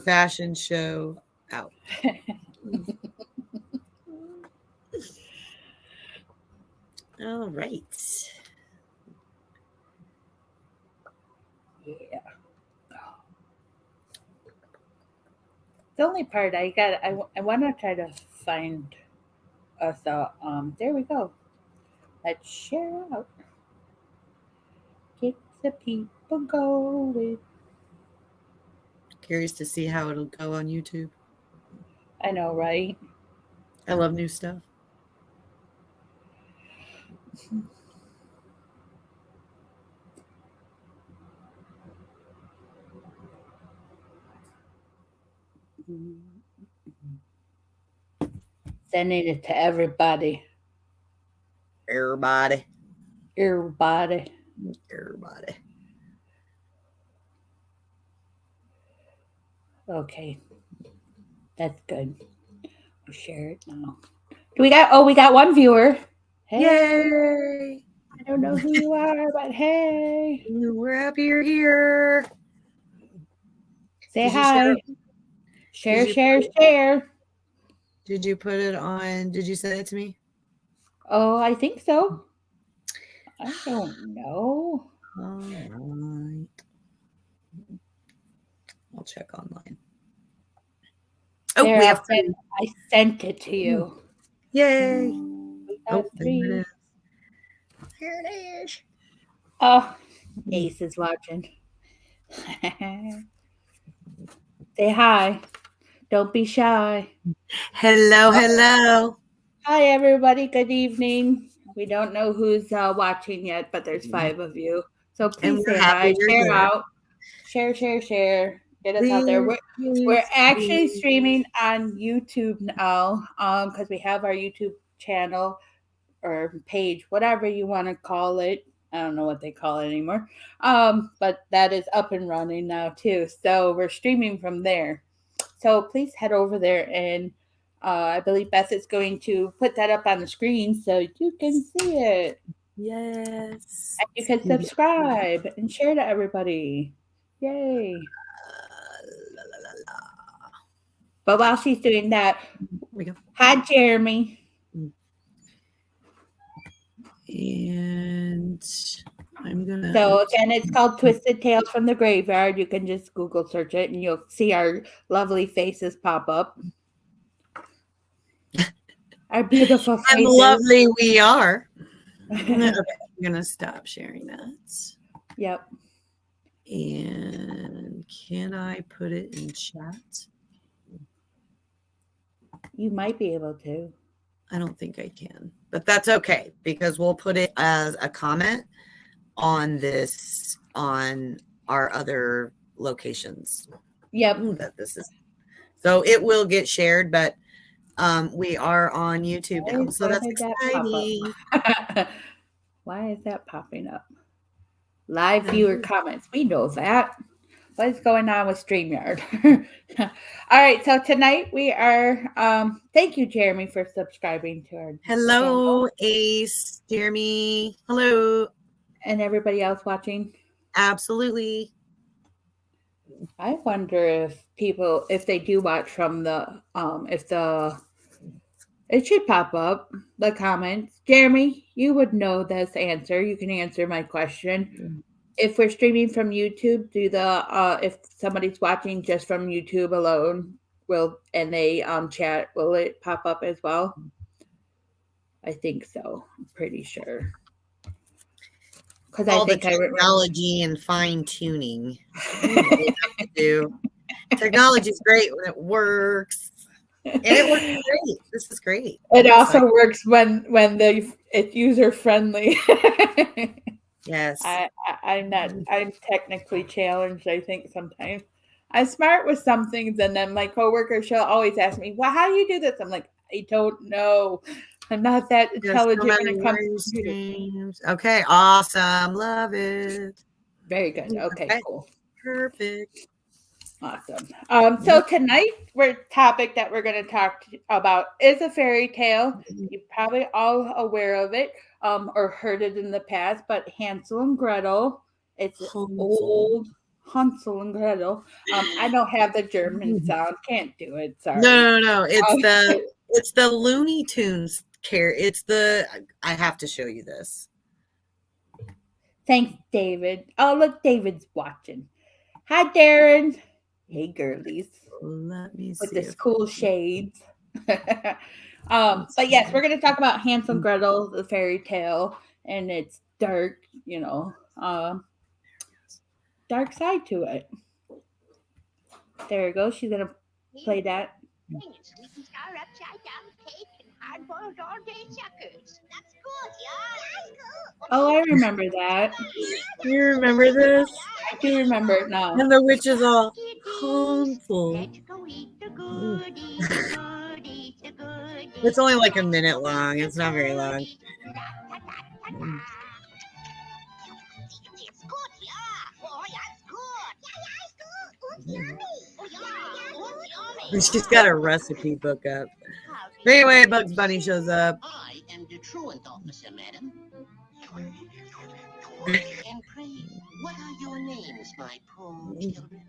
fashion show out. All right. Yeah. The only part I want to try to find us there we go. Let's share out. Get the people going. Curious to see how it'll go on YouTube. I know, right? I love new stuff. Sending it to everybody. Everybody. Everybody. Everybody. Okay. That's good. We'll share it now. We got one viewer. Hey. Yay! I don't know who you are, but hey. We're happy you're here. Say hi. Share. Did you put it on? Did you send it to me? Oh, I think so. I don't know. All right. I'll check online. Oh, There, we have I sent it to you. Yay. Oh, there it is. Here it is. Oh, Ace is watching. Say hi. Don't be shy. Hello. Hi, everybody. Good evening. We don't know who's watching yet, but there's 5 of you. So please say hi. Share out. Share. Get us out there. We're actually streaming on YouTube now because we have our YouTube channel or page, whatever you want to call it. I don't know what they call it anymore. But that is up and running now too. So we're streaming from there. So please head over there and I believe Beth is going to put that up on the screen so you can see it. Yes. And you can subscribe and share to everybody. Yay. But while she's doing that, hi, Jeremy. And I'm going to. So, again, it's called Twisted Tales from the Graveyard. You can just Google search it and you'll see our lovely faces pop up. Our beautiful faces. How lovely we are. Okay, I'm going to stop sharing that. Yep. And can I put it in chat? You might be able to. I don't think I can, but that's okay because we'll put it as a comment on our other locations. Yep. That this is. So it will get shared, but we are on YouTube now. So that's exciting. Why is that popping up? Live viewer comments. We know that. What is going on with StreamYard? All right, so tonight we are thank you, Jeremy, for subscribing to our Hello, Ace, Jeremy. Hello. And everybody else watching. Absolutely. I wonder if they do watch from the it should pop up the comments. Jeremy, you would know this answer. You can answer my question. If we're streaming from YouTube, if somebody's watching just from YouTube alone, and they chat, will it pop up as well? I think so. I'm pretty sure. Because I think technology and fine tuning. Technology is great when it works. And it works great. This is great. It also works when it's user friendly. Yes. I'm technically challenged, I think, sometimes. I'm smart with some things, and then my coworker, she'll always ask me, well, how do you do this? I'm like, I don't know. I'm not that intelligent when it comes to computers. Okay, awesome. Love it. Very good. Okay, cool. Perfect. Awesome. So tonight, topic that we're going to talk about is a fairy tale. You're probably all aware of it or heard it in the past, but Hansel and Gretel. It's old Hansel and Gretel. I don't have the German sound. Can't do it. Sorry. No. It's the Looney Tunes I have to show you this. Thanks, David. Oh, look, David's watching. Hi, Darren. Hey, girlies. Let me see. With the cool shades. But yes, we're going to talk about Hansel and Gretel, the fairy tale, and its dark, dark side to it. There we go. She's going to play that. Sweet star upside down cake and hard-boiled all-day suckers. That's good, yeah. Oh, I remember that. You remember this? I do remember it now. And the witch is all Hansel. Let's go eat the goodies, the goodies, the goodies. It's only like a minute long. It's not very long. It's good, yeah. Oh, yeah, it's good. Yeah, it's good. It's yummy. Oh, yeah, it's yummy. She's got a recipe book up. But anyway, Bugs Bunny shows up. I am the truant officer, madam. And pray, what are your names, my poor children?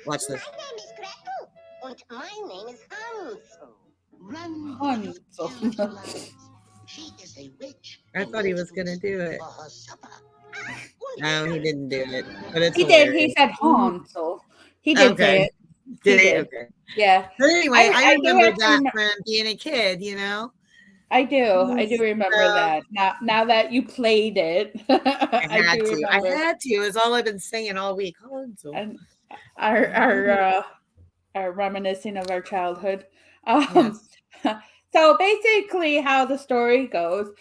Watch this. My name is Gretel, and my name is Hansel. Run, Hansel. She is a witch. I thought he was gonna do it. For her supper. No, he didn't do it. But it's He did. He said Hansel. He did say it. Did he? did. Okay. Yeah. But anyway, I remember that to... from being a kid, you know? I do remember that. Now that you played it, I had to. It's all I've been saying all week. Hansel. And our reminiscing of our childhood. Yes. So basically, how the story goes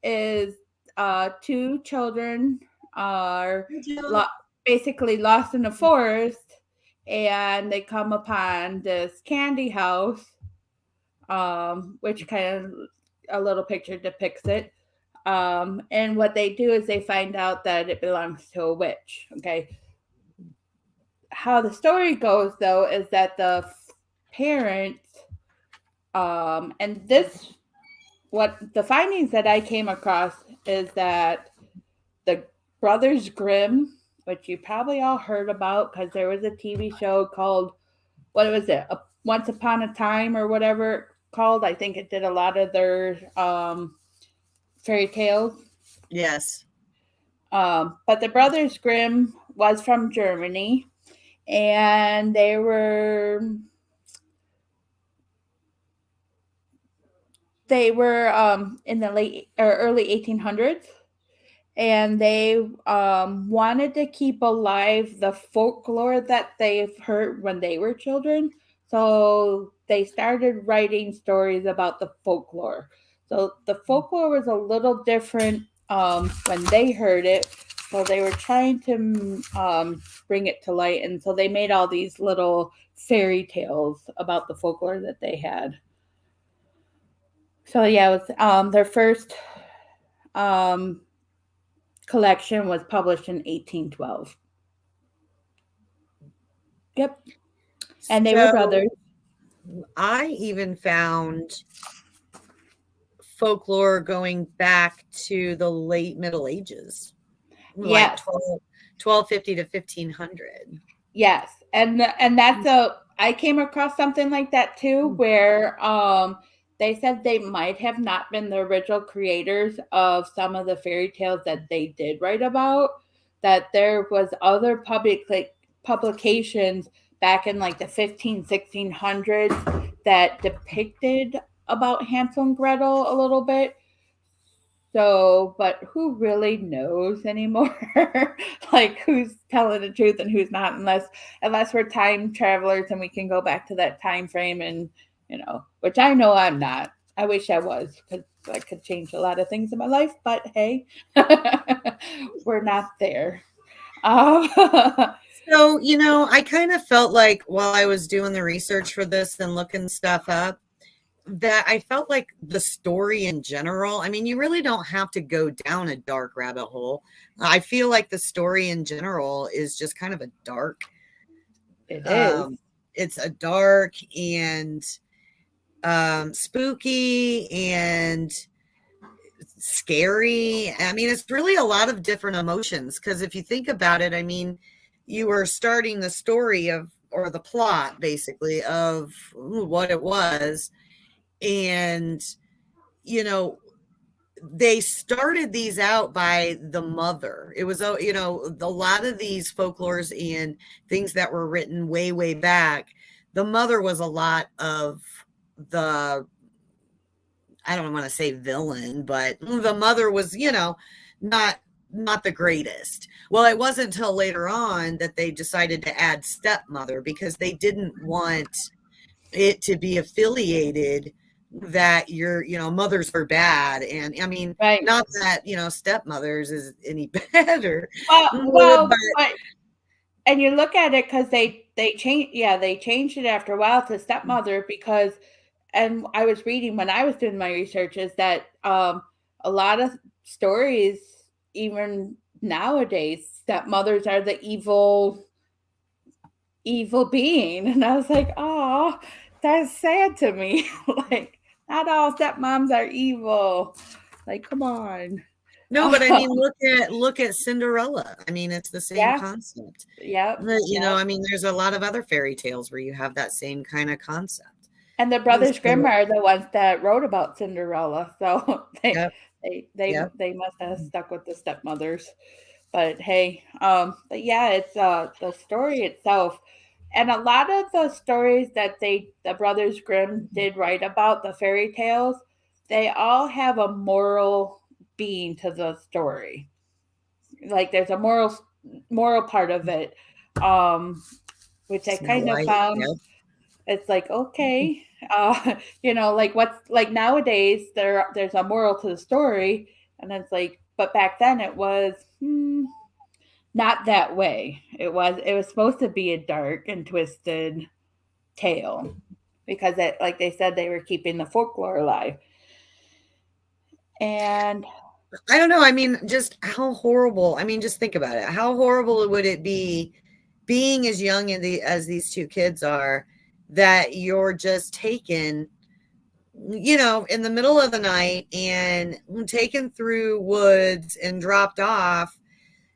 is two children are basically lost in the forest, and they come upon this candy house, which kind of a little picture depicts it. And what they do is they find out that it belongs to a witch. Okay. How the story goes, though, is that the parents, and this, what the findings that I came across is that the Brothers Grimm, which you probably all heard about because there was a TV show called, what was it? Once Upon a Time or whatever called. I think it did a lot of their fairy tales. Yes. But the Brothers Grimm was from Germany, and they were in the late or early 1800s, and they wanted to keep alive the folklore that they've heard when they were children. So they started writing stories about the folklore. So the folklore was a little different when they heard it. So they were trying to bring it to light. And so they made all these little fairy tales about the folklore that they had. So yeah, it was their first collection was published in 1812. Yep. And they were brothers. I even found folklore going back to the late Middle Ages. Yes. Like 1250 to 1500. Yes. And that's I came across something like that too, where they said they might have not been the original creators of some of the fairy tales that they did write about, that there was other publications back in like the 1600s that depicted about Hansel and Gretel a little bit. So, but who really knows anymore? Like who's telling the truth and who's not, unless we're time travelers and we can go back to that time frame, and which I know I'm not. I wish I was, because I could change a lot of things in my life, but hey, we're not there. So, I kind of felt like while I was doing the research for this and looking stuff up, that I felt like the story in general, I mean, you really don't have to go down a dark rabbit hole. I feel like the story in general is just kind of a dark. It is. It's a dark and spooky and scary. I mean, it's really a lot of different emotions, because if you think about it, I mean, you were starting the story of, or the plot basically of what it was. And, you know, they started these out by the mother. It was, you know, a lot of these folklores and things that were written way, way back, the mother was a lot of the, I don't want to say villain, but the mother was, you know, not not the greatest. Well, it wasn't until later on that they decided to add stepmother because they didn't want it to be affiliated that your, you know, mothers are bad. And I mean, Right. not that, you know, stepmothers is any better. But and you look at it because they changed, yeah, they changed it after a while to stepmother because, and I was reading when I was doing my research is that a lot of stories, even nowadays, stepmothers are the evil being, and I was like, oh, that's sad to me. Like, not all stepmoms are evil. Like, come on. No, but I mean, look at Cinderella. I mean, it's the same Yeah. concept. Yep. You know, I mean, there's a lot of other fairy tales where you have that same kind of concept. And the Brothers Grimm are the ones that wrote about Cinderella, so Yep. they must have stuck with the stepmothers. But hey, but yeah, it's the story itself, and a lot of the stories that the Brothers Grimm did write about the fairy tales, they all have a moral being to the story. Like there's a moral part of it, which I kind of found. Yep. It's like, okay, you know, like what's like nowadays there's a moral to the story, and it's like, but back then it was not that way. It was supposed to be a dark and twisted tale because it, like they said, they were keeping the folklore alive. And I don't know. I mean, just how horrible. I mean, just think about it. How horrible would it be being as young as these two kids are, that you're just taken, you know, in the middle of the night and taken through woods and dropped off.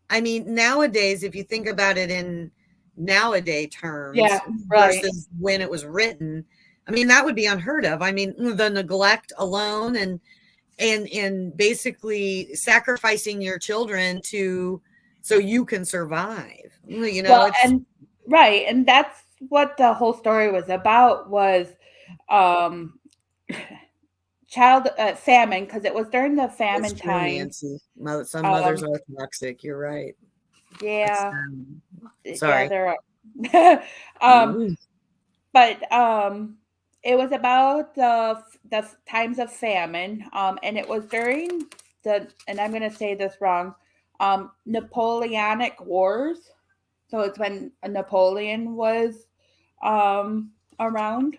I mean, nowadays, if you think about it in nowadays terms, yeah, right. versus when it was written, I mean, that would be unheard of. I mean, the neglect alone and basically sacrificing your children to so you can survive. You know, Well, and right, and that's what the whole story was about was um child famine, because it was during the famine it's true, time. Nancy. Some mothers are toxic. You're right. Yeah. Sorry. Yeah, there are. But it was about the times of famine, and it was during the, and I'm going to say this wrong, Napoleonic Wars. So it's when Napoleon was around.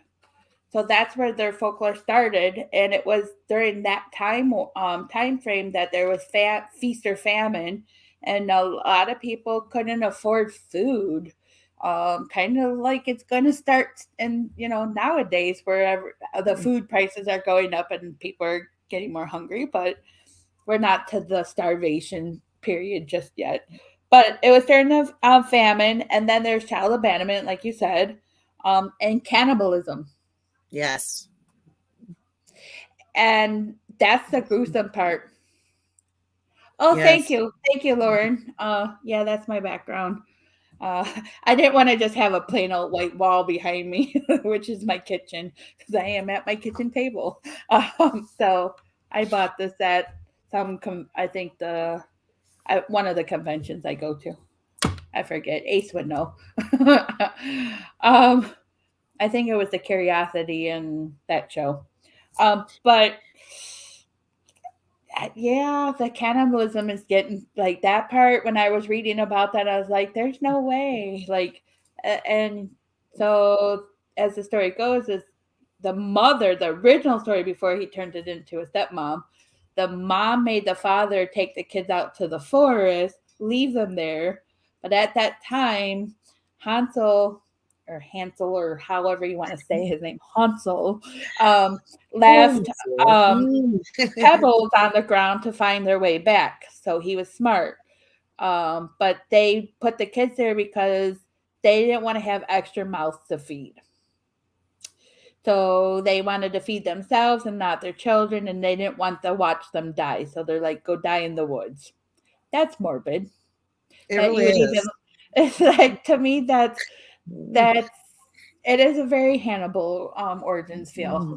So that's where their folklore started, and it was during that time frame that there was feast or famine, and a lot of people couldn't afford food. Kind of like it's going to start, and you know, nowadays where the food prices are going up and people are getting more hungry, but we're not to the starvation period just yet. But it was during the famine, and then there's child abandonment, like you said, and cannibalism. Yes. And that's the gruesome part. Oh, Yes. thank you, Lauren. Yeah, that's my background. I didn't want to just have a plain old white wall behind me, which is my kitchen, because I am at my kitchen table. So I bought this at I think one of the conventions I go to. I forget. Ace would know. I think it was the Curiosity in that show. But yeah, the cannibalism is getting like that part. When I was reading about that, I was like, there's no way. Like, and so as the story goes, is the mother, the original story before he turned it into a stepmom, the mom made the father take the kids out to the forest, leave them there. But at that time, Hansel or however you want to say his name, Hansel, left pebbles on the ground to find their way back. So he was smart. But they put the kids there because they didn't want to have extra mouths to feed. So they wanted to feed themselves and not their children, and they didn't want to watch them die. So they're like, go die in the woods. That's morbid. It That really you would is. even, it's like, to me, that's it is a very Hannibal origins feel,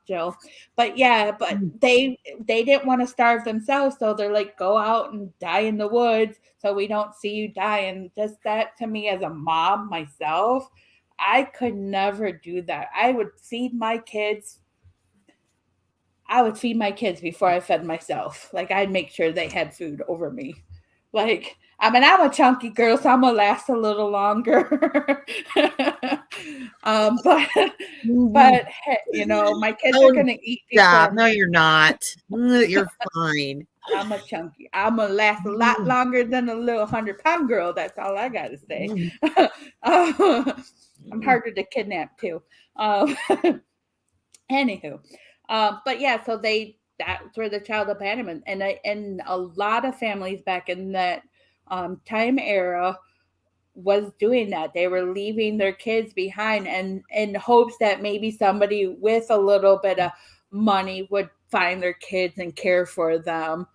Jill. But yeah, but they didn't want to starve themselves, so they're like, go out and die in the woods so we don't see you die. And just that, to me as a mom myself, I could never do that. I would feed my kids before I fed myself. Like, I'd make sure they had food over me. Like, I mean, I'm a chunky girl, so I'm gonna last a little longer. But you know, my kids are gonna eat before No, me. you're not. You're fine. I'm a chunky. I'm gonna last a lot longer than a little 100-pound girl. That's all I gotta say. I'm harder to kidnap too. Anywho, but yeah, so that's where the child abandonment, and a lot of families back in that time era was doing that. They were leaving their kids behind, and in hopes that maybe somebody with a little bit of money would find their kids and care for them.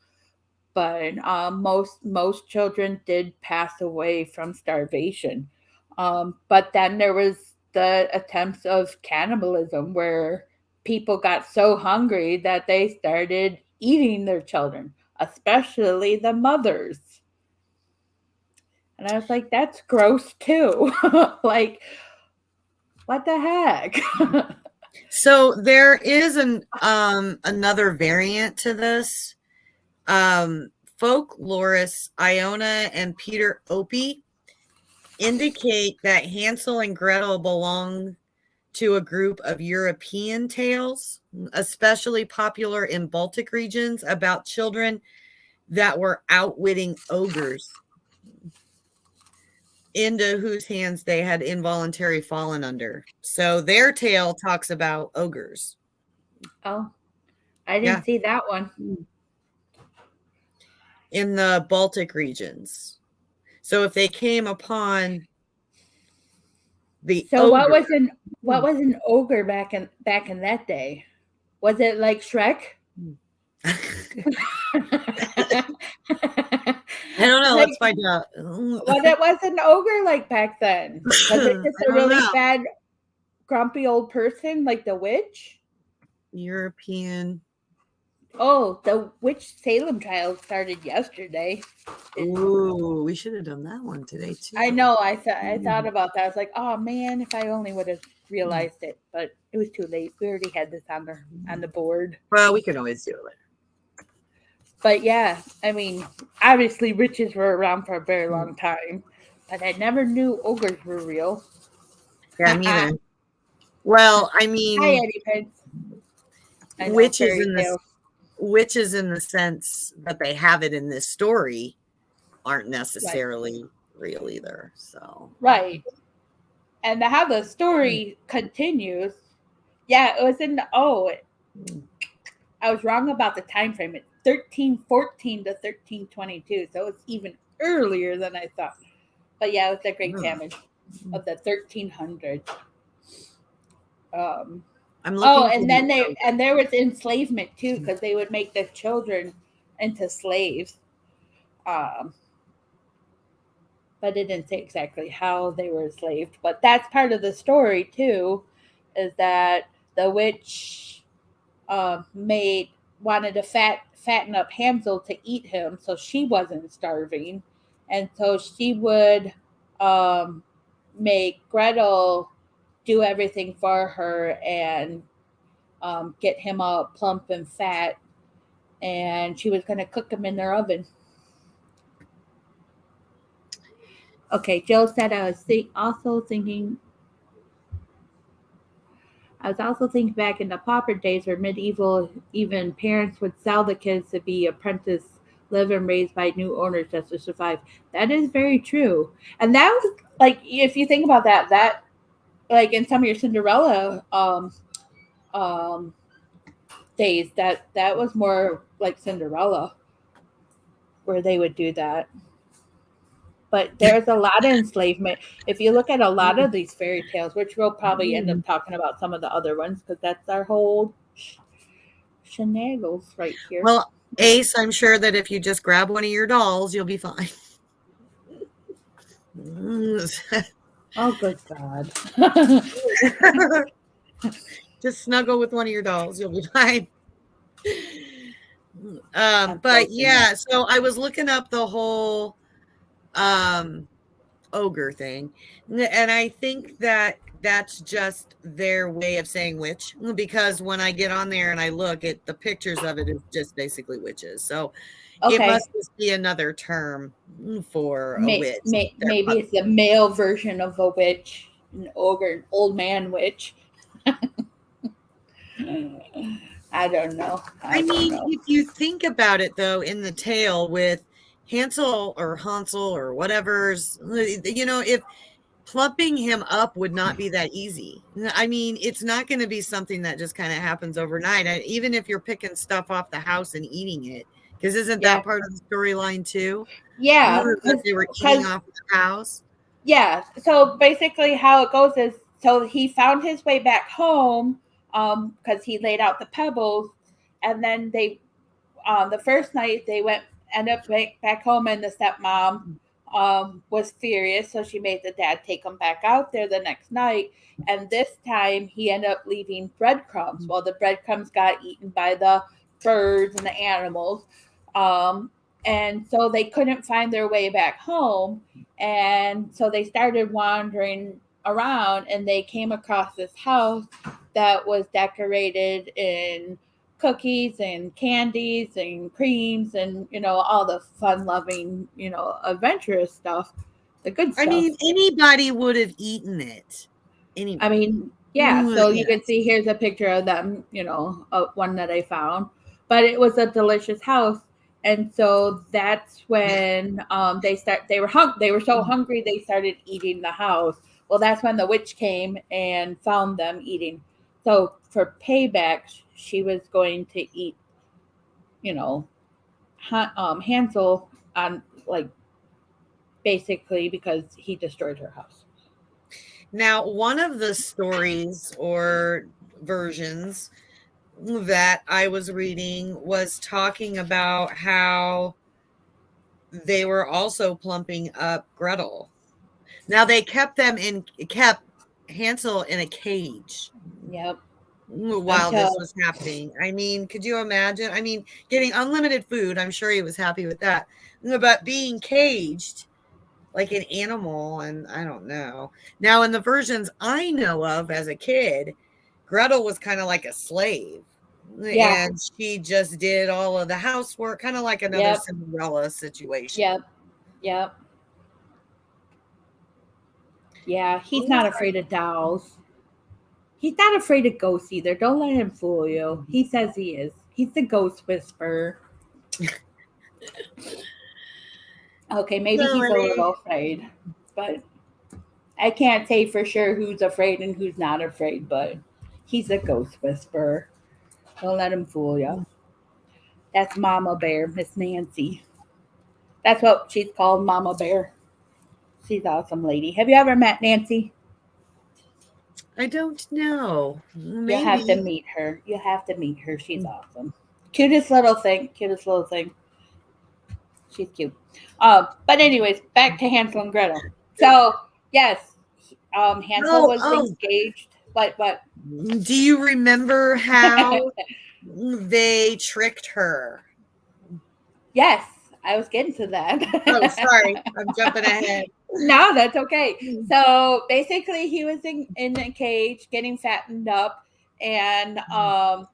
But most children did pass away from starvation. But then there was the attempts of cannibalism, where people got so hungry that they started eating their children, especially the mothers. And I was like, that's gross too. Like, what the heck? So there is another variant to this. Folklorists Iona and Peter Opie indicate that Hansel and Gretel belong to a group of European tales, especially popular in Baltic regions, about children that were outwitting ogres, into whose hands they had involuntarily fallen under. So their tale talks about ogres. Oh, I didn't see that one. In the Baltic regions. So if they came upon the ogre, what was an ogre back in that day? Was it like Shrek? I don't know. Let's find out. What was an ogre like back then? Was it just a really bad, grumpy old person like the witch? European. Oh, the witch Salem trial started yesterday. Ooh, we should have done that one today too. I know. I thought about that. I was like, oh man, if I only would have realized it, but it was too late. We already had this on the board. Well, we can always do it later. But yeah, I mean, obviously witches were around for a very long time, but I never knew ogres were real. Yeah, me neither. Well, I mean, hi, Eddie Pence. Witches in the sense that they have it in this story aren't necessarily real either. So right, and how the story continues. Yeah, it was in the I was wrong about the time frame. It's 1314 to 1322, so it's even earlier than I thought. But yeah, it was the Great Famine of the 1300s. I'm looking. And there was enslavement too, because they would make the children into slaves. But it didn't say exactly how they were enslaved. But that's part of the story too, is that the witch wanted to fatten up Hansel to eat him, so she wasn't starving, and so she would make Gretel do everything for her and get him all plump and fat, and she was going to cook him in their oven. Okay, Jill said I was also thinking back in the pauper days where medieval, even parents would sell the kids to be apprenticed, live and raised by new owners just to survive. That is very true. And that was like, if you think about that like in some of your Cinderella days, that was more like Cinderella, where they would do that. but there's a lot of enslavement. If you look at a lot of these fairy tales, which we'll probably end up talking about some of the other ones, because that's our whole shenanigans right here. Well, Ace, I'm sure that if you just grab one of your dolls, you'll be fine. Oh, good God. Just snuggle with one of your dolls, you'll be fine. But yeah, so I was looking up the whole ogre thing, and I think that that's just their way of saying witch, because when I get on there and I look at the pictures of it, it's just basically witches. So it must just be another term for a witch. Maybe it's the male version of a witch, an ogre, an old man witch. I don't know. I mean, if you think about it, though, in the tale with Hansel or whatever's, if plumping him up would not be that easy. I mean, it's not going to be something that just kind of happens overnight. Even if you're picking stuff off the house and eating it, because isn't that part of the storyline too? Yeah, that they were eating off the house. Yeah. So basically, how it goes is, so he found his way back home, because he laid out the pebbles, and then they, the first night they end up back home, and the stepmom was furious, so she made the dad take him back out there the next night. And this time he ended up leaving breadcrumbs. Well, the breadcrumbs got eaten by the birds and the animals, and so they couldn't find their way back home. And so they started wandering around, and they came across this house that was decorated in cookies and candies and creams and, all the fun-loving, adventurous stuff, the good stuff. I mean, anybody would have eaten it. I mean, yeah. So you can see, here's a picture of them, one that I found. But it was a delicious house. And so that's when they were so hungry they started eating the house. Well, that's when the witch came and found them eating. So for payback, she was going to eat, Hansel on, like, basically because he destroyed her house. Now, one of the stories or versions that I was reading was talking about how they were also plumping up Gretel. Now they kept Hansel in a cage. Yep. While this was happening. I mean, could you imagine? I mean, getting unlimited food, I'm sure he was happy with that. But being caged like an animal, and I don't know. Now, in the versions I know of as a kid, Gretel was kind of like a slave. Yeah. And she just did all of the housework, kind of like another Cinderella situation. Yep. Yeah, he's not afraid of dolls. He's not afraid of ghosts either. Don't let him fool you. He says he is. He's the ghost whisperer. Okay, maybe he's a little afraid, but I can't say for sure who's afraid and who's not afraid, but he's a ghost whisperer. Don't let him fool you. That's Mama Bear, Miss Nancy. That's what she's called, Mama Bear. She's an awesome lady. Have you ever met Nancy? I don't know. Maybe. You'll have to meet her. She's awesome. Cutest little thing. She's cute. But anyways, back to Hansel and Gretel. So yes, Hansel was engaged. What? Do you remember how they tricked her? Yes, I was getting to that. Oh, sorry. I'm jumping ahead. No, that's okay. So basically he was in a cage getting fattened up, and the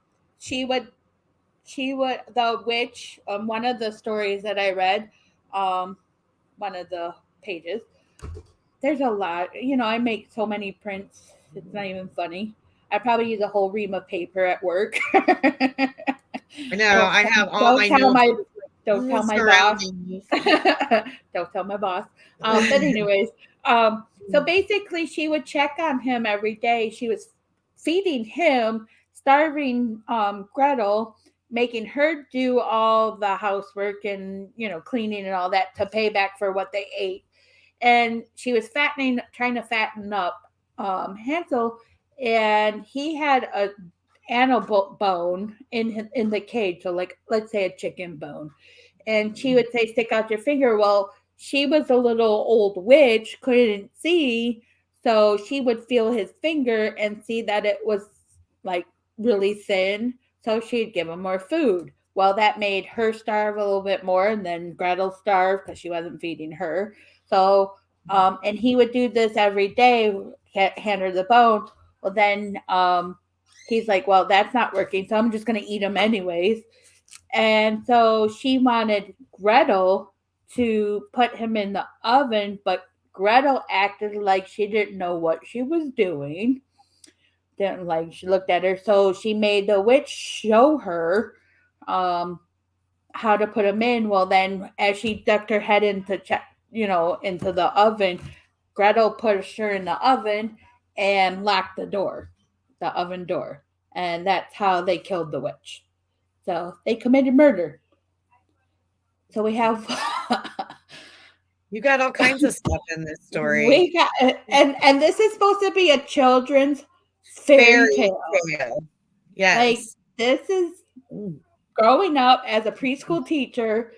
witch, one of the stories that I read, one of the pages, there's a lot, I make so many prints, it's not even funny. I probably use a whole ream of paper at work. I know. I have all my notes. Don't tell my boss. Don't tell my boss. But anyways, so basically she would check on him every day. She was feeding him, starving Gretel, making her do all the housework and, cleaning and all that to pay back for what they ate. and she was trying to fatten up Hansel, and he had a animal bone in the cage, so like let's say a chicken bone, and she would say, "Stick out your finger." Well, she was a little old witch, couldn't see, so she would feel his finger and see that it was like really thin, so she'd give him more food. Well, that made her starve a little bit more, and then Gretel starved because she wasn't feeding her. So, and he would do this every day, hand her the bone. Well, then he's like, well, that's not working, so I'm just going to eat him anyways. And so she wanted Gretel to put him in the oven, but Gretel acted like she didn't know what she was doing. Didn't like she looked at her, so she made the witch show her um, how to put him in. Well, then as she ducked her head into into the oven, Gretel pushed her in the oven and locked the oven door, and that's how they killed the witch. So they committed murder. So we have You got all kinds of stuff in this story. we got and this is supposed to be a children's fairy tale. Yes. Like this is growing up as a preschool teacher,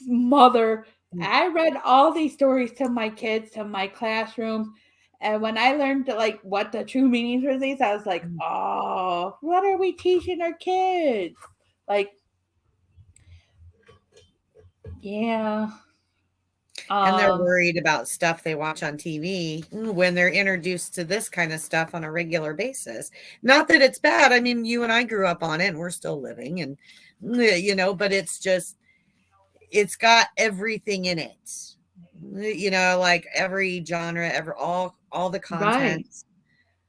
mother. I read all these stories to my kids, to my classroom. And when I learned like what the true meanings were these, I was like, oh, what are we teaching our kids? Like, yeah. And they're worried about stuff they watch on TV when they're introduced to this kind of stuff on a regular basis. Not that it's bad. I mean, you and I grew up on it and we're still living, and but it's just, it's got everything in it. Like every genre, all the content.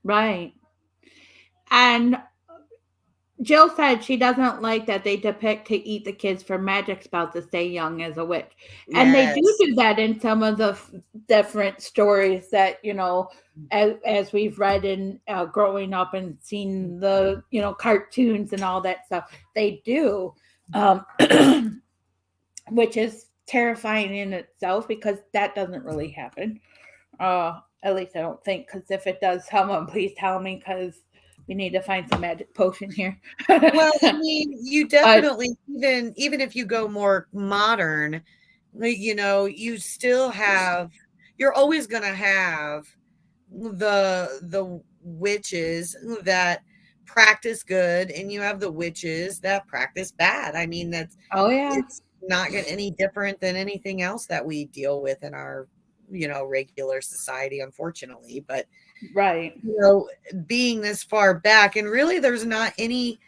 Right. And Jill said she doesn't like that they depict to eat the kids for magic spells to stay young as a witch. And they do that in some of the different stories that, as we've read in growing up and seen the, cartoons and all that stuff. They do, which is terrifying in itself because that doesn't really happen. At least I don't think, because if it does, someone please tell me, because we need to find some magic potion here. Well, I mean, you definitely, even if you go more modern, you still have, you're always going to have the witches that practice good, and you have the witches that practice bad. I mean, it's not any different than anything else that we deal with in our regular society, unfortunately. But right, being this far back, and really there's not any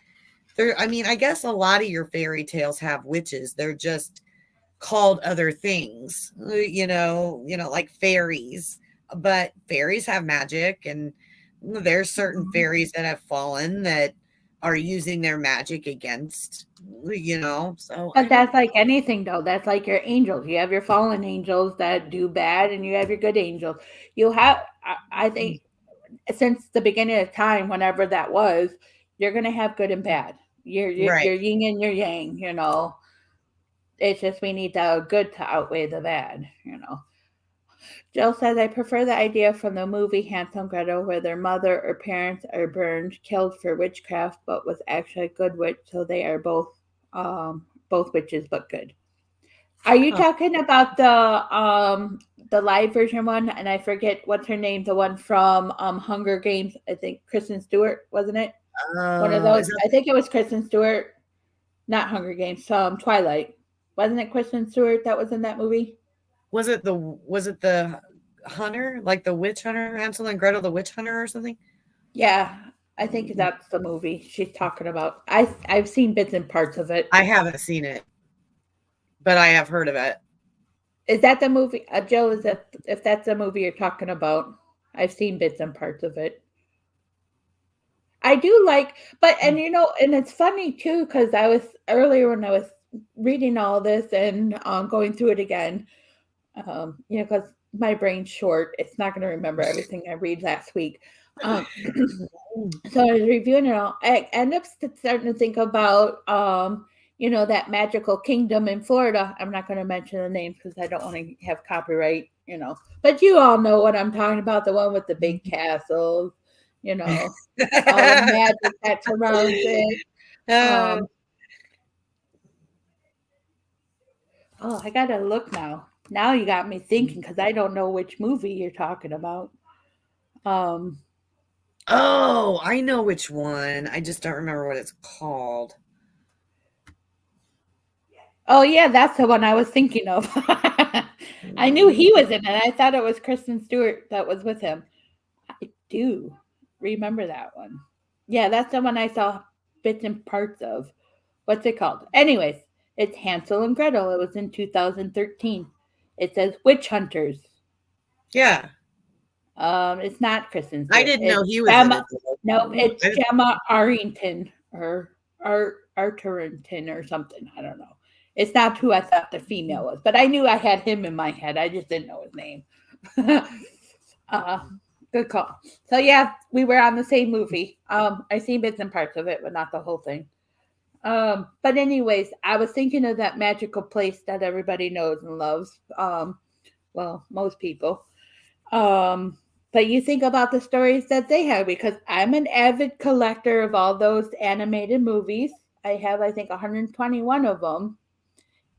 there. I mean, I guess a lot of your fairy tales have witches. They're just called other things, like fairies, but fairies have magic, and there's certain fairies that have fallen that are using their magic against, so. But that's like anything, though. That's like your angels. You have your fallen angels that do bad, and you have your good angels. You have, I think, since the beginning of time, whenever that was, you're going to have good and bad. You're yin and your yang, It's just we need the good to outweigh the bad, Jill says, I prefer the idea from the movie Hansel and Gretel where their mother or parents are burned, killed for witchcraft, but was actually a good witch, so they are both witches but good. Are you talking about the live version one? And I forget what's her name, the one from Hunger Games. I think Kristen Stewart, wasn't it? One of those. I think it was Kristen Stewart, not Hunger Games. Twilight. Wasn't it Kristen Stewart that was in that movie? Was it the hunter, like the witch hunter, Hansel and Gretel, the witch hunter or something? Yeah, I think that's the movie she's talking about. I've seen bits and parts of it. I haven't seen it, but I have heard of it. Is that the movie, Jill? If that's the movie you're talking about? I've seen bits and parts of it. I do like, and it's funny too, because I was earlier when I was reading all this and going through it again, because my brain's short, it's not going to remember everything I read last week. So I was reviewing it all. I end up starting to think about, that magical kingdom in Florida. I'm not going to mention the names because I don't want to have copyright But you all know what I'm talking about, the one with the big castles, all the magic that surrounds it. Oh, I gotta look now. Now you got me thinking because I don't know which movie you're talking about. Oh, I know which one. I just don't remember what it's called. Oh yeah, that's the one I was thinking of. I knew he was in it. I thought it was Kristen Stewart that was with him. I do remember that one. Yeah, that's the one I saw bits and parts of. What's it called? Anyways, it's Hansel and Gretel. It was in 2013. It says Witch Hunters. Yeah. It's not Kristen Stewart. I didn't know he was Gemma, in it. No, it's Gemma Arrington or Arterington or something. I don't know. It's not who I thought the female was, but I knew I had him in my head. I just didn't know his name. Good call. So yeah, we were on the same movie. I seen bits and parts of it, but not the whole thing. But anyways, I was thinking of that magical place that everybody knows and loves. Well, most people. But you think about the stories that they have, because I'm an avid collector of all those animated movies. I have, I think, 121 of them.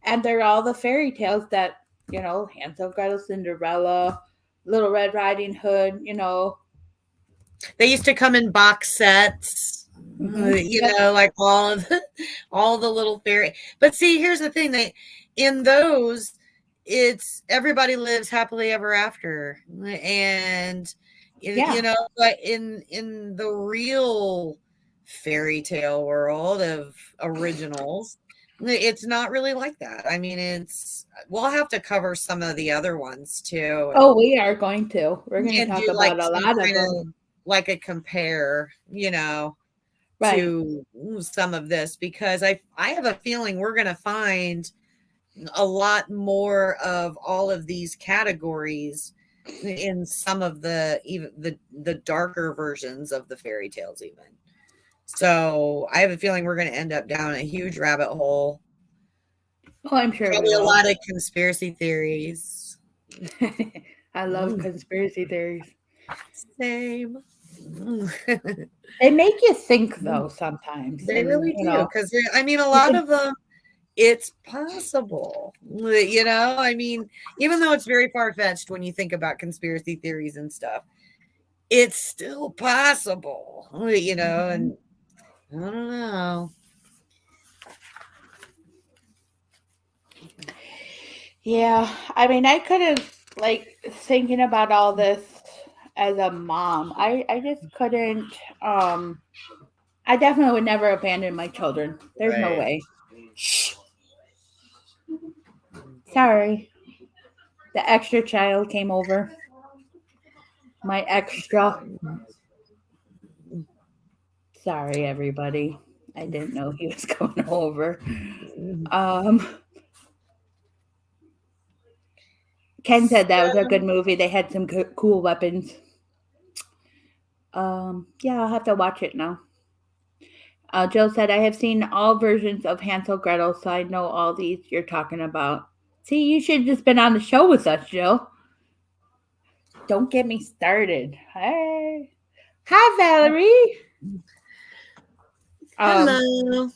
And they're all the fairy tales that, Hansel, Gretel, Cinderella, Little Red Riding Hood, They used to come in box sets, like all the little fairy. But see, here's the thing: in those, it's everybody lives happily ever after, and but in the real fairy tale world of originals, it's not really like that. I mean, we'll have to cover some of the other ones too. Oh, we are going to. We're going to talk about like a lot of them. Like a compare, right. to some of this, because I have a feeling we're going to find a lot more of all of these categories in some of even the darker versions of the fairy tales even. So I have a feeling we're going to end up down a huge rabbit hole. Oh, I'm sure Probably a lot of conspiracy theories. I love conspiracy theories. Same. They make you think, though, sometimes. They really do, because I mean, a lot of them, it's possible. I mean, even though it's very far-fetched when you think about conspiracy theories and stuff, it's still possible, and I don't know. Yeah, I mean, I couldn't, thinking about all this as a mom, I just couldn't, I definitely would never abandon my children. There's no way. Shh. Sorry. The extra child came over. My extra. Sorry, everybody. I didn't know he was going over. Ken said that was a good movie. They had some cool weapons. Yeah, I'll have to watch it now. Jill said, I have seen all versions of Hansel Gretel, so I know all these you're talking about. See, you should have just been on the show with us, Jill. Don't get me started. Hey. Hi, Valerie. Hello.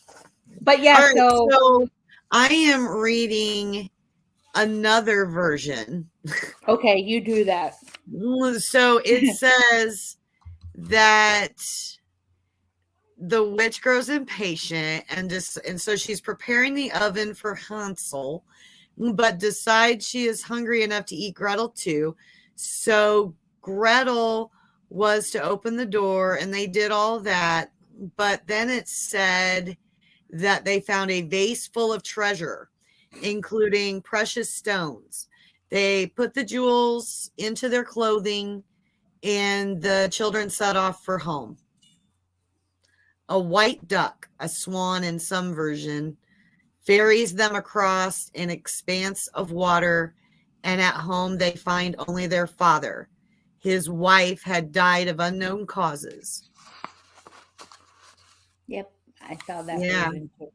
But yeah, right, so I am reading another version. Okay, you do that. So it says that the witch grows impatient and so she's preparing the oven for Hansel, but decides she is hungry enough to eat Gretel too. So Gretel was to open the door, and they did all that. But then it said that they found a vase full of treasure, including precious stones. They put the jewels into their clothing, and the children set off for home. A white duck, a swan in some version, ferries them across an expanse of water, and at home they find only their father. His wife had died of unknown causes. Yep, I saw that Yeah. version too.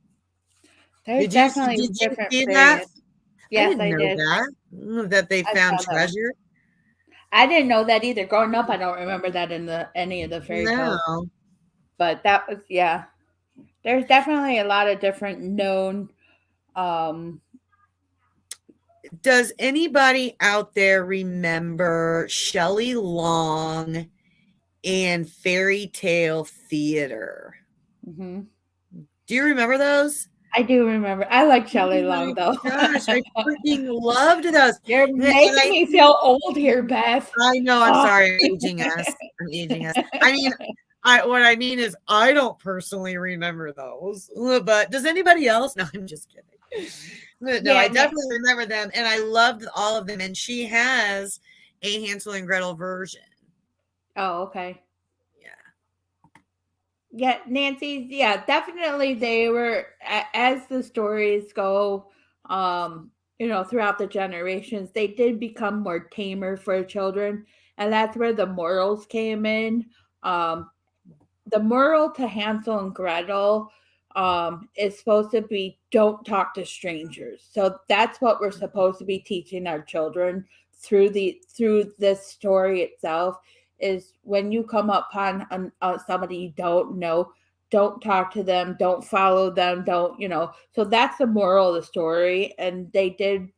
There's definitely different variants. I Yes, didn't I know did. that they I found saw that one. treasure. I didn't know that either. Growing up, I don't remember that in any of the fairy tales. No. But that was, yeah. There's definitely a lot of different known. Um, Does anybody out there remember Shelley Long and Fairy Tale Theater? mhm. Do you remember those? I do remember. I like Oh Shelley my Long though. gosh, I freaking loved those. You're And making me feel old here, Beth. I know, I'm Oh. sorry, I'm aging us. I'm aging us. I mean, what I mean is I don't personally remember those, but does anybody else? No, I'm just kidding. No, Yeah, I definitely remember them, and I loved all of them. And she has a Hansel and Gretel version. Oh, okay. Yeah. Yeah, Nancy. Yeah, definitely. They were as the stories go. Throughout the generations, they did become more tamer for children, and that's where the morals came in. Um, the moral to Hansel and Gretel is supposed to be don't talk to strangers. So that's what we're supposed to be teaching our children through this story itself is when you come upon somebody you don't know, don't talk to them, don't follow them, don't, so that's the moral of the story. And they did,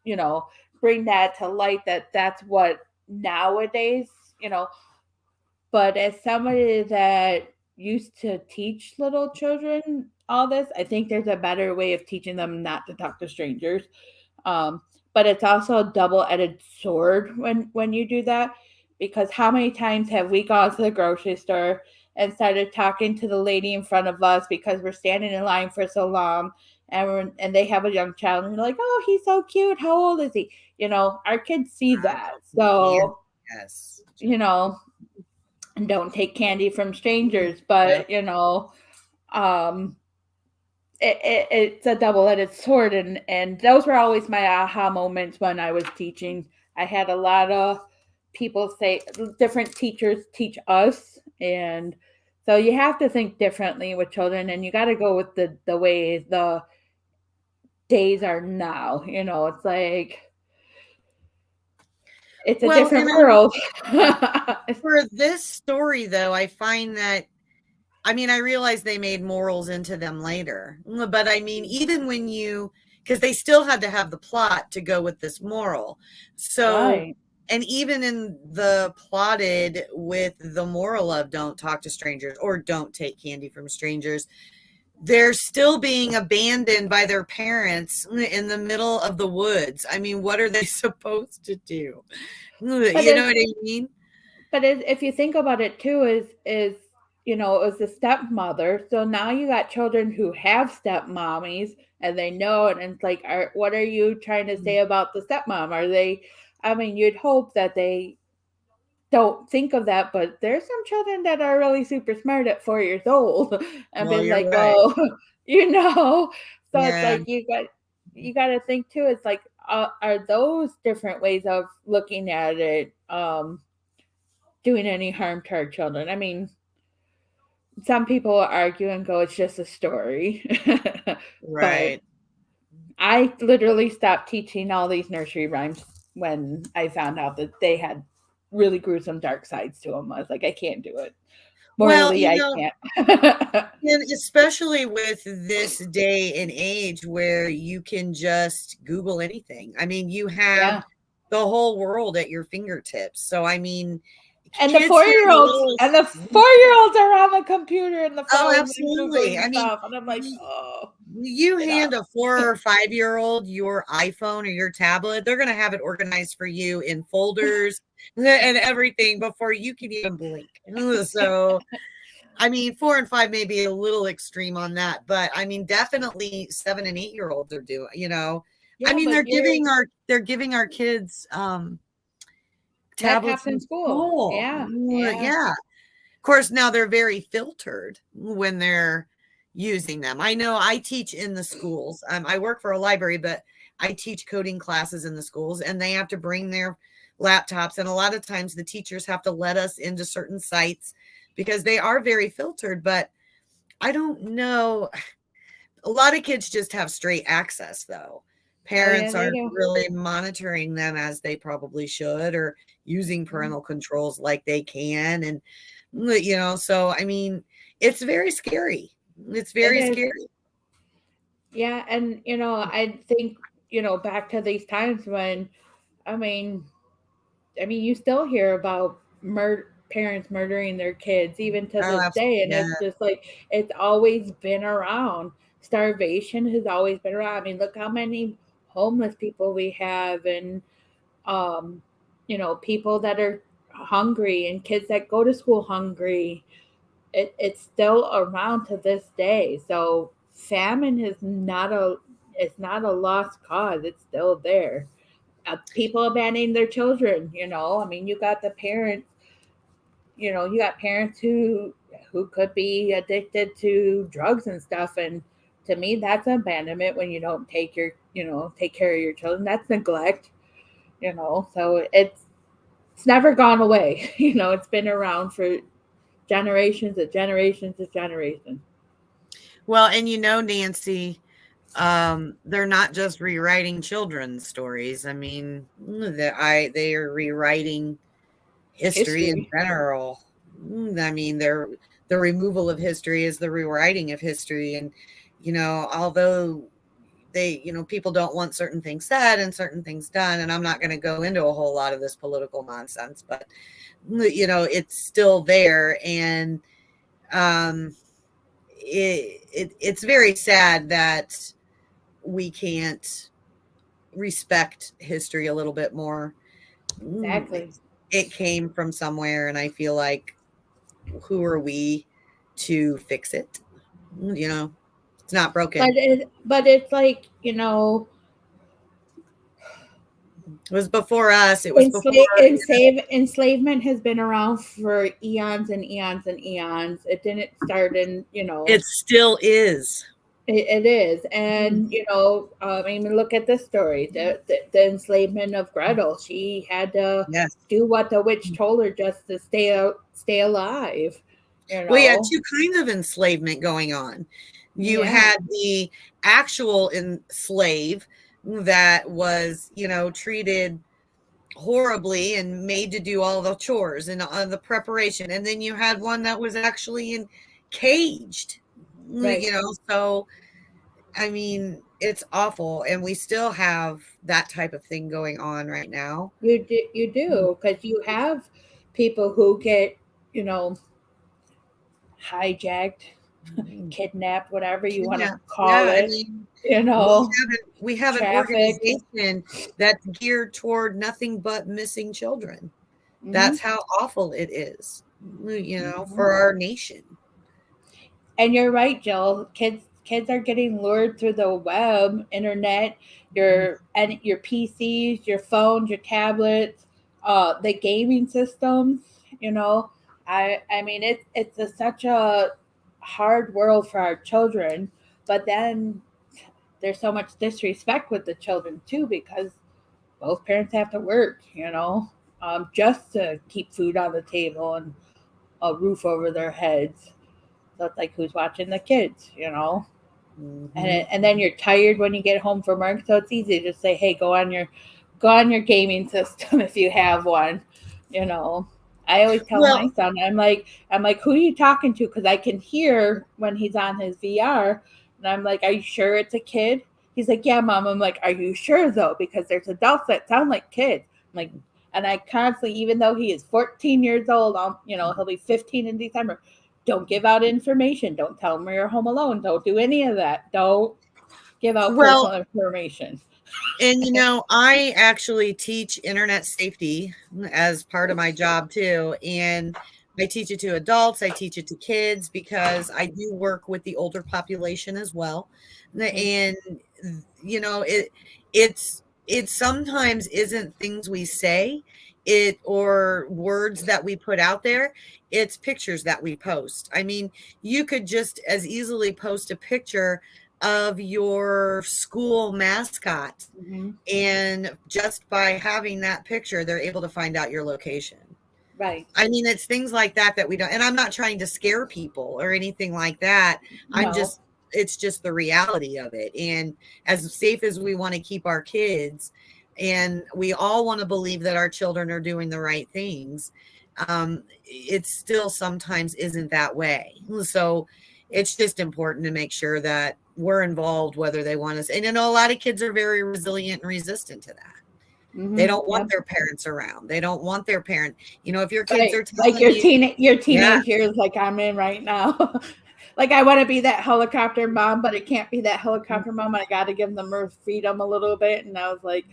you know, bring that to light that that's what nowadays, you know, but as somebody that used to teach little children all this, I think there's a better way of teaching them not to talk to strangers. Um, but it's also a double-edged sword when you do that, because how many times have we gone to the grocery store and started talking to the lady in front of us because we're standing in line for so long, and they have a young child and they're like, "Oh, he's so cute. How old is he?" Our kids see that, so Yes. you know and don't take candy from strangers. Yep. But um, it's a double-edged sword, and those were always my aha moments when I was teaching. I had a lot of people say different teachers teach us, and so you have to think differently with children, and you got to go with the way the days are now. It's like it's a Well, different and world. for this story, though, I find that I realize they made morals into them later, but I mean, even when because they still had to have the plot to go with this moral. So, Right. and even in the plotted with the moral of don't talk to strangers or don't take candy from strangers, they're still being abandoned by their parents in the middle of the woods. I mean, what are they supposed to do? But You know what I mean? if you think about it too, it was a stepmother. So now you got children who have stepmommies and they know it. And it's like, what are you trying to say about the stepmom? Are they? I mean, you'd hope that they don't think of that, but there's some children that are really super smart at 4 years old and Well, been you're like, right. well, you know. So it's Yeah. like you got to think too. It's like, are those different ways of looking at it? Doing any harm to our children. I mean, some people argue and go, it's just a story. But Right. I literally stopped teaching all these nursery rhymes when I found out that they had really gruesome dark sides to them. I was like, I can't do it. Well, Morally, I can't. and especially with this day and age where you can just Google anything. I mean, you have Yeah. the whole world at your fingertips. So, I mean, And the kids that are 4-year-olds little, and the 4-year-olds are on the computer and the oh, phone and absolutely. Googling I mean, stuff. And I'm like, oh, you get up. hand a 4 or 5-year-old your iPhone or your tablet, they're going to have it organized for you in folders and everything before you can even blink. So, I mean, 4 and 5 may be a little extreme on that, but I mean, definitely 7 and 8-year-olds are doing, I Yeah, mean, but they're giving our kids tablets laptops in in school. school. Yeah. Yeah. Yeah. Of course, now they're very filtered when they're using them. I know I teach in the schools. I work for a library, but I teach coding classes in the schools, and they have to bring their laptops. And a lot of times the teachers have to let us into certain sites because they are very filtered. But I don't know. A lot of kids just have straight access, though. Parents they aren't do. really monitoring them as they probably should, or using parental controls like they can. And, so I mean, it's very scary. It's It very is. scary. Yeah, and I think back to these times when, I mean, you still hear about parents murdering their kids even to Oh, this day, absolutely. and Yeah. it's just like it's always been around. Starvation has always been around. I mean, look how many homeless people we have, and um, people that are hungry, and kids that go to school hungry. It's still around to this day. So famine is not a it's not a lost cause. It's still there. People abandoning their children. I mean, you got parents who could be addicted to drugs and stuff, and to me that's abandonment when you don't take care of your children. That's neglect. So it's never gone away. It's been around for generations and generations and generations. Well, and Nancy, they're not just rewriting children's stories. I mean, they are rewriting history in History. general. I mean, the removal of history is the rewriting of history. And, although people don't want certain things said and certain things done, and I'm not going to go into a whole lot of this political nonsense, but, it's still there. And, it's very sad that we can't respect history a little bit more. Exactly. It came from somewhere, and I feel like, who are we to fix it? It's not broken. But it's like, It was before us. It was before. enslavement has been around for eons and eons and eons. It didn't start in, It still is. it is. And, I mean, look at this story, the enslavement of Gretel. She had to Yes. do what the witch told her just to stay alive. Well, you had two kinds of enslavement going on. You had the actual slave that was, treated horribly and made to do all the chores and the preparation. And then you had one that was actually caged, Right. So, I mean, it's awful. And we still have that type of thing going on right now. You do, because you have people who get, hijacked, kidnapped, whatever you want to call it. I mean, we we have an organization that's geared toward nothing but missing children. Mm-hmm. That's how awful it is, for our nation. And you're right, Jill. Kids are getting lured through the web, internet, your PCs, your phones, your tablets, the gaming systems. I mean, it's such a hard world for our children, but then there's so much disrespect with the children too, because both parents have to work, just to keep food on the table and a roof over their heads. So it's like, who's watching the kids, Mm-hmm. And then you're tired when you get home from work, so it's easy to say, hey, go on your gaming system if you have one. I always tell my son, I'm like, who are you talking to? Because I can hear when he's on his VR, and I'm like, are you sure it's a kid? He's like, yeah, Mom. I'm like, are you sure though? Because there's adults that sound like kids. I'm like, and I constantly, even though he is 14 years old, he'll be 15 in December. Don't give out information. Don't tell him you're home alone. Don't do any of that. Don't give out personal information. And, I actually teach internet safety as part of my job too. And I teach it to adults. I teach it to kids because I do work with the older population as well. And, it sometimes isn't things we say or words that we put out there. It's pictures that we post. I mean, you could just as easily post a picture of your school mascot. Mm-hmm. And just by having that picture, they're able to find out your location. Right. I mean, it's things like that we don't, and I'm not trying to scare people or anything like that. No. it's just the reality of it. And as safe as we want to keep our kids, and we all want to believe that our children are doing the right things, it still sometimes isn't that way. So it's just important to make sure that we're involved, whether they want us. And a lot of kids are very resilient and resistant to that. They don't want their parents around. They don't want their parent. If your kids are like telling your teenage years, like I'm in right now. Like I want to be that helicopter mom, but it can't be that helicopter mom. I got to give them more freedom a little bit. And I was like,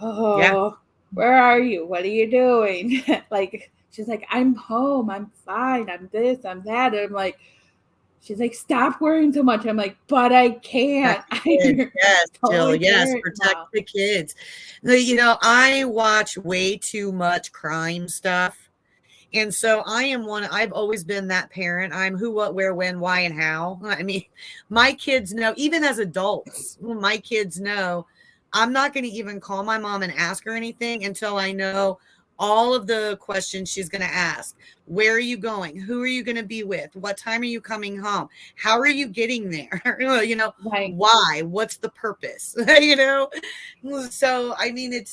oh, where are you? What are you doing? Like, she's like, I'm home. I'm fine. I'm this, I'm that. And I'm like, she's like, stop worrying so much. I'm like, but I can't. Yes, totally Jill. Yes, protect the kids. I watch way too much crime stuff. And so I've always been that parent. I'm who, what, where, when, why, and how. I mean, my kids know, even as adults, my kids know I'm not going to even call my mom and ask her anything until I know all of the questions she's going to ask. Where are you going? Who are you going to be with? What time are you coming home? How are you getting there? Right. Why? What's the purpose? So, I mean,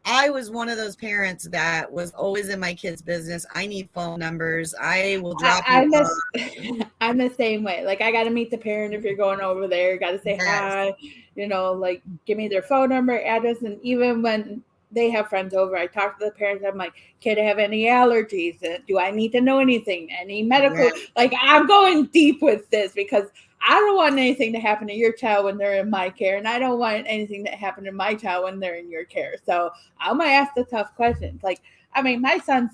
I was one of those parents that was always in my kids' business. I need phone numbers. I will drop I'm you. I'm the same way. Like I got to meet the parent if you're going over there. Got to say hi. Like give me their phone number, address, and even when they have friends over, I talk to the parents. I'm like, kid, have any allergies? Do I need to know anything? Any medical? Yes. Like I'm going deep with this because I don't want anything to happen to your child when they're in my care, and I don't want anything to happen to my child when they're in your care. So I'm gonna ask the tough questions. Like, I mean, my son's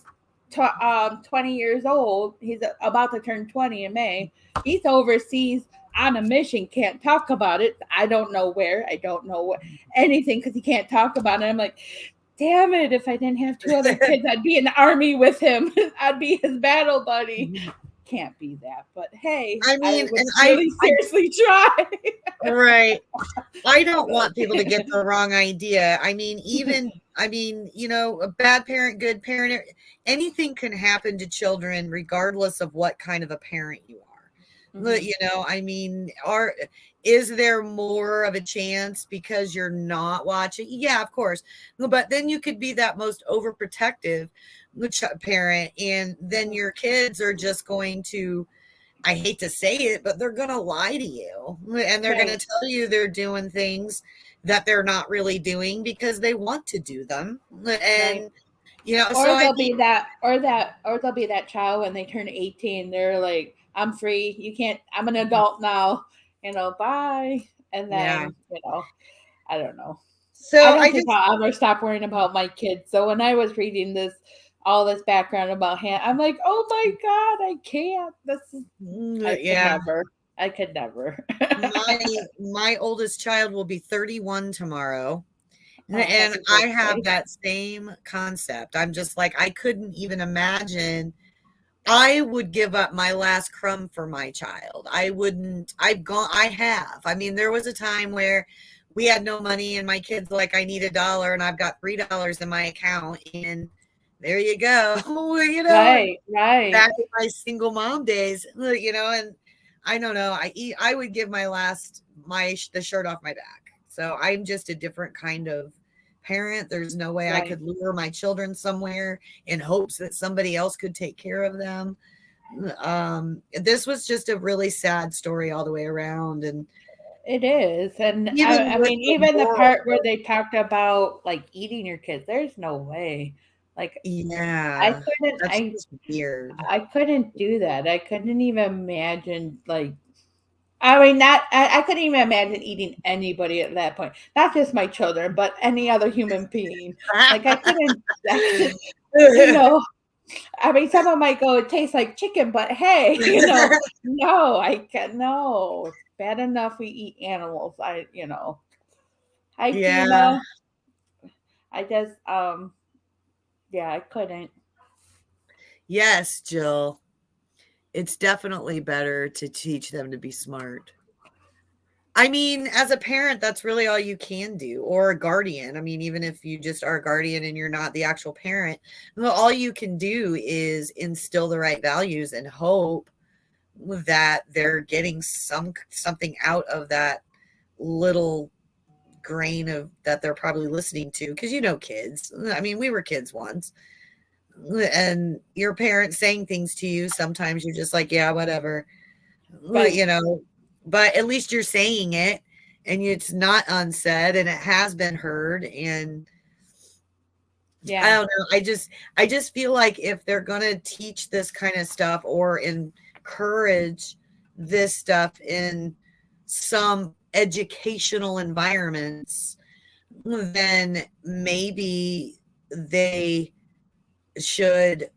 20 years old. He's about to turn 20 in May. He's overseas on a mission. Can't talk about it. I don't know where. I don't know anything because he can't talk about it. I'm like, damn it! If I didn't have two other kids, I'd be in the army with him. I'd be his battle buddy. Can't be that, but hey, I mean, seriously try. Right. I don't want people to get the wrong idea. I mean, a bad parent, good parent, anything can happen to children regardless of what kind of a parent you are. I mean, is there more of a chance because you're not watching? Yeah, of course. But then you could be that most overprotective parent, and then your kids are just going to, I hate to say it, but they're going to lie to you, and they're going to tell you they're doing things that they're not really doing because they want to do them. And, or they'll be that child when they turn 18. They're like, I'm free. You can't, I'm an adult now, bye. And then, I don't know. So I don't think I'll ever stop worrying about my kids. So when I was reading all this background about I'm like, oh my God, I can't. I could never. my oldest child will be 31 tomorrow. And I have that same concept. I'm just like, I couldn't even imagine. I would give up my last crumb for my child. I have. I mean, there was a time where we had no money and my kid's like, I need $1 and I've got $3 in my account. And there you go. Right. Back in my single mom days, and I don't know. I would give the shirt off my back. So I'm just a different kind of parent. There's no way I could lure my children somewhere in hopes that somebody else could take care of them. This was just a really sad story all the way around. And it is. And I mean, even the part where they talked about like eating your kids, there's no way. Like, yeah, that's weird. I couldn't do that. I couldn't even imagine I couldn't even imagine eating anybody at that point. Not just my children, but any other human being. Like I couldn't I mean, someone might go, it tastes like chicken, but hey, no, I can't. No, it's bad enough we eat animals. Hi, Tina. I just, I couldn't. Yes, Jill. It's definitely better to teach them to be smart. I mean, as a parent, that's really all you can do, or a guardian. I mean, even if you just are a guardian and you're not the actual parent, all you can do is instill the right values and hope that they're getting something out of that little grain of that they're probably listening to, because kids, I mean, we were kids once, and your parents saying things to you, sometimes you're just like, yeah, whatever. Right. But at least you're saying it, and it's not unsaid, and it has been heard. And I don't know, I just feel like if they're going to teach this kind of stuff or encourage this stuff in some educational environments, then maybe they should,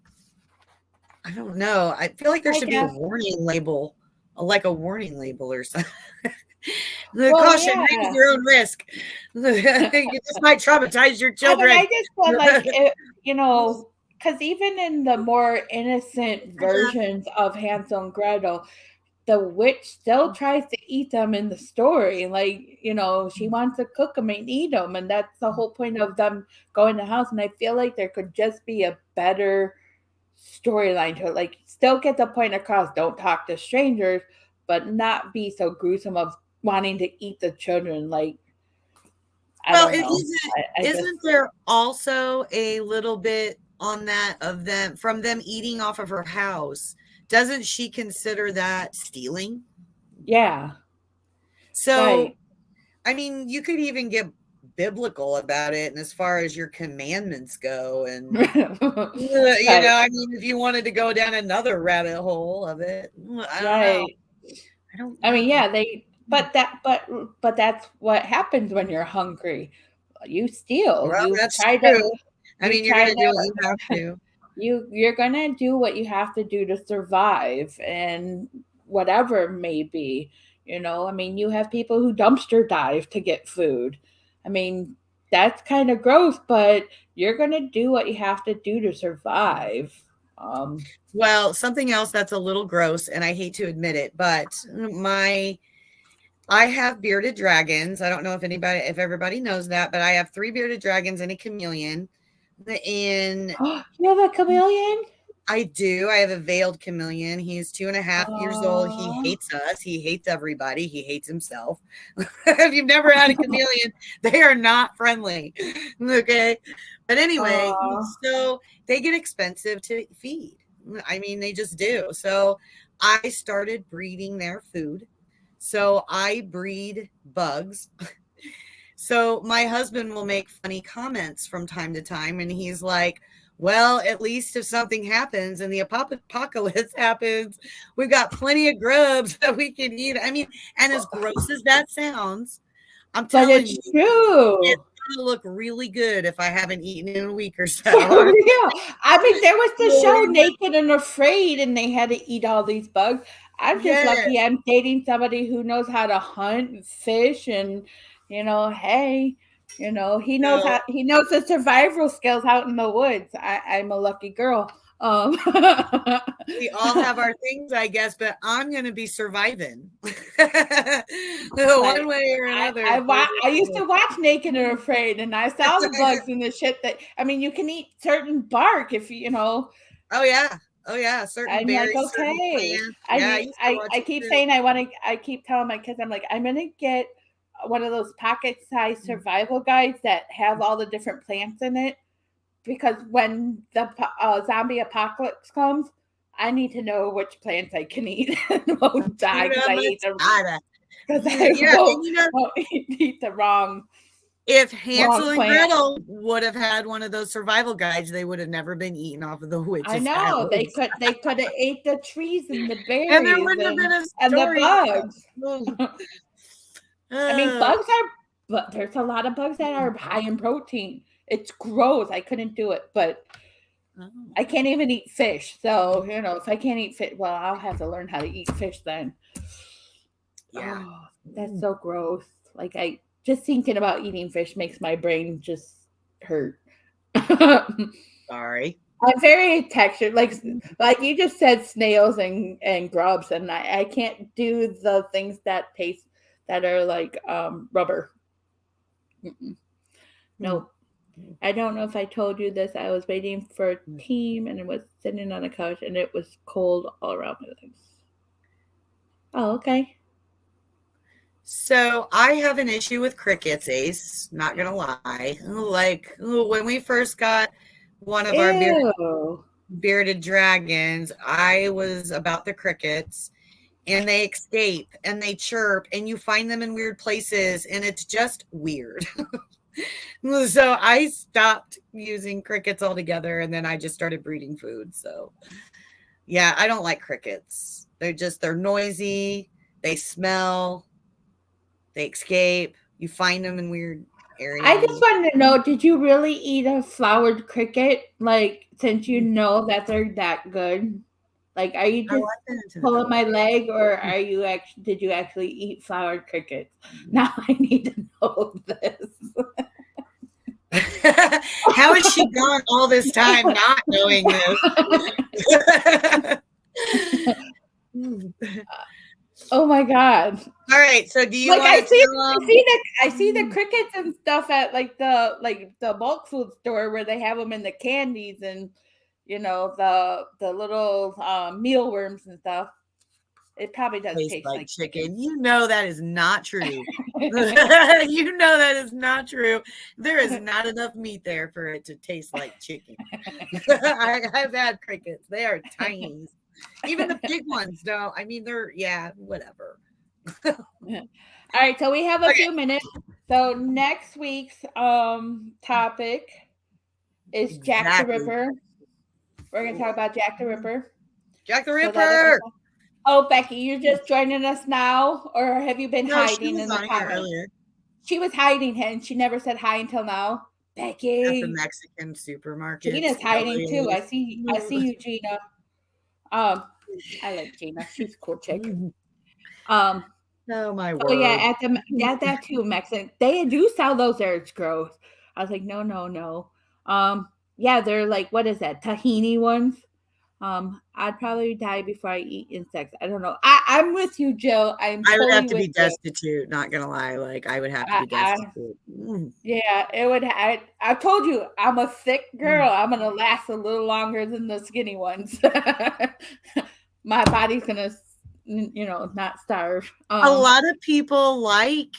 I don't know. I feel like there I should be a guess. warning label, like a warning label or something. The Well, caution, yeah. maybe your own risk. This might traumatize your I children. just feel like because even in the more innocent versions of Hansel and Gretel, the witch still tries to eat them in the story. Like, she wants to cook them and eat them, and that's the whole point of them going to the house. And I feel like there could just be a better storyline to it. Like, still get the point across, don't talk to strangers, but not be so gruesome of wanting to eat the children. Like, I Well, don't know. isn't there also a little bit on that of them from them eating off of her house? Doesn't she consider that stealing? Yeah. So, Right. I mean, you could even get biblical about it, and as far as your commandments go, and Right. I mean, if you wanted to go down another rabbit hole of it, I don't know. Right. I don't I mean, know. yeah, but that's what happens when you're hungry. You steal. Well, You that's try to true. I you mean, you're try gonna do what to you have to. you're gonna do what you have to do to survive, and whatever it may be. I mean, you have people who dumpster dive to get food. I mean, that's kind of gross, but you're gonna do what you have to do to survive. Well, something else that's a little gross, and I hate to admit it, but I have bearded dragons. I don't know if everybody knows that, but I have 3 bearded dragons and a chameleon. And You have a chameleon? I do. I have a veiled chameleon. He's 2.5 years old. He hates us. He hates everybody. He hates himself. If you've never had a chameleon, they are not friendly. Okay. But anyway, so they get expensive to feed. I mean, they just do. So I started breeding their food. So I breed bugs. So my husband will make funny comments from time to time, and he's like, well, at least if something happens and the apocalypse happens, we've got plenty of grubs that we can eat. I mean, and as gross as that sounds, I'm But telling it's you, true. it's going to look really good if I haven't eaten in a week or so. For real. I mean, there was the show Naked and Afraid, and they had to eat all these bugs. I'm just lucky I'm dating somebody who knows how to hunt and fish, and hey, he knows the survival skills out in the woods. I'm a lucky girl. We all have our things, I guess, but I'm going to be surviving one way or another. I used to watch Naked and Afraid, and I saw the bugs and the shit that, I mean, you can eat certain bark if Oh yeah, certain berries. Like, okay. I keep saying I keep telling my kids, I'm like, I'm gonna get one of those pocket-sized survival guides that have all the different plants in it, because when the zombie apocalypse comes, I need to know which plants I can eat and won't die because I eat them. Because I won't eat the wrong. If Hansel and Gretel would have had one of those survival guides, they would have never been eaten off of the witch's I know house. they could have ate the trees and the berries and there wouldn't have been a story. And the bugs. I mean, but there's a lot of bugs that are high in protein. It's gross. I couldn't do it, but I can't even eat fish. So, if I can't eat fish, well, I'll have to learn how to eat fish then. Yeah. Oh, that's so gross. Like, just thinking about eating fish makes my brain just hurt. Sorry. I'm very textured. Like you just said, snails and grubs, and I can't do the things that taste that are like rubber. No. I don't know if I told you this. I was waiting for a team, and I was sitting on a couch, and it was cold all around my legs. Oh, okay. So I have an issue with crickets, Ace. Not gonna lie. Like when we first got one of our Ew. bearded dragons, I was about the crickets, and they escape and they chirp, and you find them in weird places, and it's just weird. So I stopped using crickets altogether, and then I just started breeding food. So yeah, I don't like crickets. They're noisy, they smell, they escape. You find them in weird areas. I just wanted to know, did you really eat a flowered cricket? Like, since you know that they're that good? Like, are you just pulling my leg, or are you actually? Did you actually eat flowered crickets? Now I need to know this. How has she gone all this time not knowing this? Oh my god! All right, so do you like want I see the crickets and stuff at like the bulk food store where they have them in the candies and the little mealworms and stuff. It probably does taste like chicken. You know that is not true. You know that is not true. There is not enough meat there for it to taste like chicken. I've had crickets. They are tiny. Even the big ones don't. I mean, whatever. All right, so we have a few minutes. So next week's topic is Jack the Ripper. We're going to talk about Jack the Ripper. Jack the Ripper! Oh, Becky, you're just joining us now, or have you been hiding in the comments? Earlier. She was hiding, and she never said hi until now. Becky. At the Mexican supermarket. Gina's hiding too. I see you, Gina. I like Gina. She's a cool chick. Oh my word. Oh yeah, at that too, Mexican. They do sell those there. It's gross. I was like, no. Yeah, they're like, what is that? Tahini ones. I'd probably die before I eat insects. I don't know. I'm with you, Jill. I would have to be destitute. Not gonna lie, like I would have to be destitute. Yeah, it would. I told you, I'm a thick girl. I'm gonna last a little longer than the skinny ones. My body's gonna, not starve. A lot of people like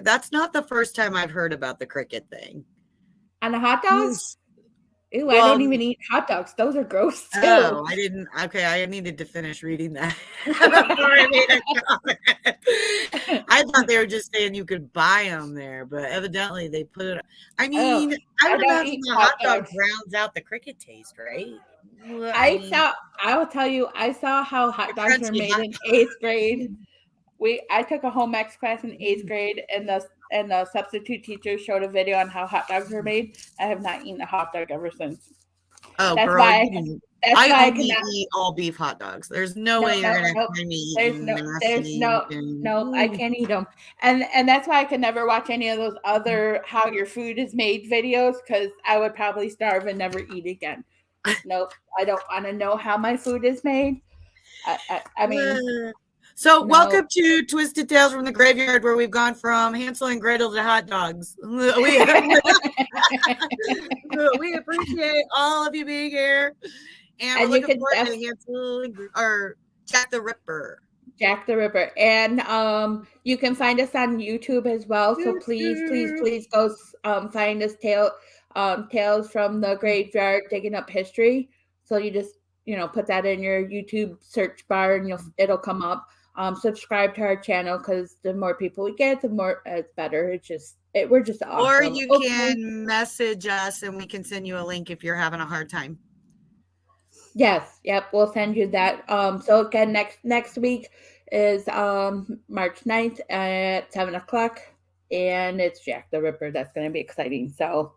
that's not the first time I've heard about the cricket thing. On the hot dogs? Ew, I don't even eat hot dogs. Those are gross too. Oh, I didn't. Okay, I needed to finish reading that before I made a comment. I thought they were just saying you could buy them there, but evidently they put it. I mean, I would imagine the hot dog rounds out the cricket taste, right? I will tell you, I saw how hot dogs were made in 8th grade. I took a home ec class in 8th grade, and the substitute teacher showed a video on how hot dogs are made. I have not eaten a hot dog ever since. Oh, that's girl, why I only eat all beef hot dogs. There's no way you're gonna find me eating. No, I can't eat them, and that's why I could never watch any of those other how your food is made videos, because I would probably starve and never eat again. Nope, I don't want to know how my food is made. I mean. So welcome to Twisted Tales from the Graveyard, where we've gone from Hansel and Gretel to hot dogs. We appreciate all of you being here. And we're looking forward to Hansel or Jack the Ripper. Jack the Ripper. And you can find us on YouTube as well. So please go find us Tales from the Graveyard, Digging Up History. So you just put that in your YouTube search bar and it'll come up. Subscribe to our channel, because the more people we get, the more it's better. We're just awesome. Or you can message us and we can send you a link if you're having a hard time. Yes, yep, we'll send you that. So again, next week is March 9th at 7:00, and it's Jack the Ripper. That's going to be exciting. So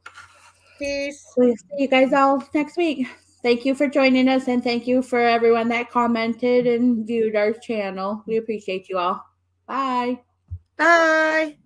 peace. We'll see you guys all next week. Thank you for joining us, and thank you for everyone that commented and viewed our channel. We appreciate you all. Bye. Bye.